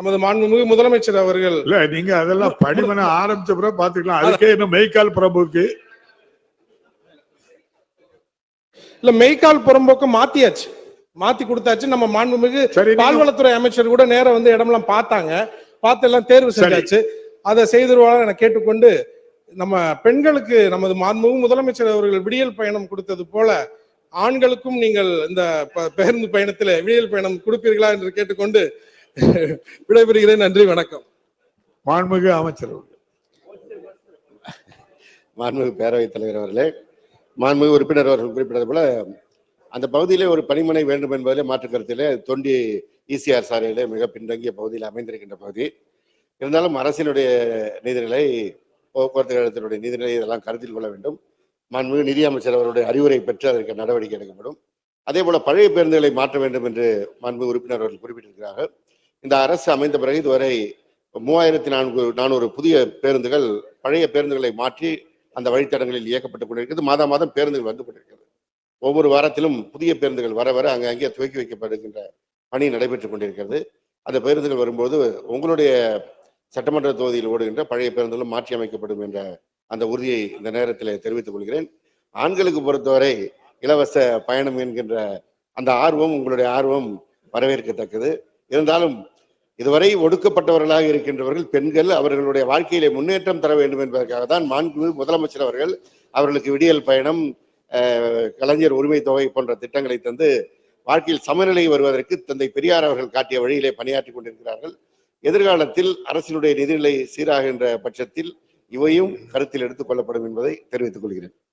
நமது மாண்புமிகு முதலமைச்சர் அவர்கள் இல்ல, நீங்க அதெல்லாம் பணிமனை ஆரம்பிச்ச பிறகு பாத்துக்கலாம். அதுக்கே இன்னும் மெய்க்கால் பிரபுக்கு இல்ல, மெய்க்கால் புறம்போக்கு மாத்தியாச்சு, மாத்தி கொடுத்தாச்சு. நம்ம மாண்புமிகு பால்வளத்துறை அமைச்சர் கூட நேரம் வந்து இடமெல்லாம் பார்த்தாங்க, பார்த்து எல்லாம் தேர்வு செஞ்சாச்சு. அதை செய்திருவாங்க என கேட்டுக்கொண்டு, நம்ம பெண்களுக்கு நமது மாண்புமிகு முதலமைச்சர் அவர்கள் விடியல் பயணம் கொடுத்தது போல ஆண்களுக்கும் நீங்கள் இந்த பேருந்து பயணத்தில் விடியல் பயணம் கொடுப்பீர்களா என்று கேட்டுக்கொண்டு விடைபெறுகிறேன். நன்றி, வணக்கம். மாண்புமிகு அமைச்சர். மாண்புமிகு பேரவைத் தலைவர் அவர்களே, மாண்புமிகு உறுப்பினர் அவர்கள் குறிப்பிட்டது போல அந்த பகுதியிலே ஒரு பணிமனை வேண்டும் என்பதிலே மாற்று கருத்திலே தொண்டி ECR சாலையிலே மிக பின்தங்கிய பகுதியில் அமைந்திருக்கின்ற பகுதி. இருந்தாலும் அரசினுடைய நீதிநிலை, போக்குவரத்து கழகத்தினுடைய நீதிநிலை இதெல்லாம் கருத்தில் கொள்ள வேண்டும். மாண்புமிகு நிதியமைச்சர் அவருடைய அறிவுரை பெற்று அதற்கு நடவடிக்கை எடுக்கப்படும். அதே போல பழைய பேருந்துகளை மாற்ற வேண்டும் என்று மாண்புமிகு உறுப்பினர் அவர்கள் குறிப்பிட்டிருக்கிறார்கள். இந்த அரசு அமைந்த பிறகு இதுவரை 3400 புதிய பேருந்துகள் பழைய பேருந்துகளை மாற்றி அந்த வழித்தடங்களில் இயக்கப்பட்டுக் கொண்டிருக்கிறது. மாதம் மாதம் பேருந்துகள் வந்து கொண்டிருக்கிறது. ஒவ்வொரு வாரத்திலும் புதிய பேருந்துகள் வர வர அங்கே துவக்கி வைக்கப்படுகின்ற பணி நடைபெற்றுக் கொண்டிருக்கிறது. அந்த பேருந்துகள் வரும்போது உங்களுடைய சட்டமன்ற தொகுதியில் ஓடுகின்ற பழைய பேருந்துகளும் மாற்றி அமைக்கப்படும் என்ற அந்த உறுதியை இந்த நேரத்தில் தெரிவித்துக் கொள்கிறேன். ஆண்களுக்கு பொறுத்தவரை இலவச பயணம் என்கின்ற அந்த ஆர்வம், உங்களுடைய ஆர்வம் வரவேற்கத்தக்கது. இருந்தாலும் இதுவரை ஒடுக்கப்பட்டவர்களாக இருக்கின்றவர்கள் பெண்கள், அவர்களுடைய வாழ்க்கையிலே முன்னேற்றம் தர வேண்டும் என்பதற்காக தான் மாண்புமிகு முதலமைச்சர் அவர்களுக்கு விடியல் பயணம், கலைஞர் உரிமை தொகை போன்ற திட்டங்களை தந்து வாழ்க்கையில் சமநிலை வருவதற்கு தந்தை பெரியார் அவர்கள் காட்டிய வழியிலே பணியாற்றி கொண்டிருக்கிறார்கள். எதிர்காலத்தில் அரசினுடைய நிதிநிலை சீராகின்ற பட்சத்தில் இவையும் கருத்தில் எடுத்துக் கொள்ளப்படும் என்பதை தெரிவித்துக் கொள்கிறேன்.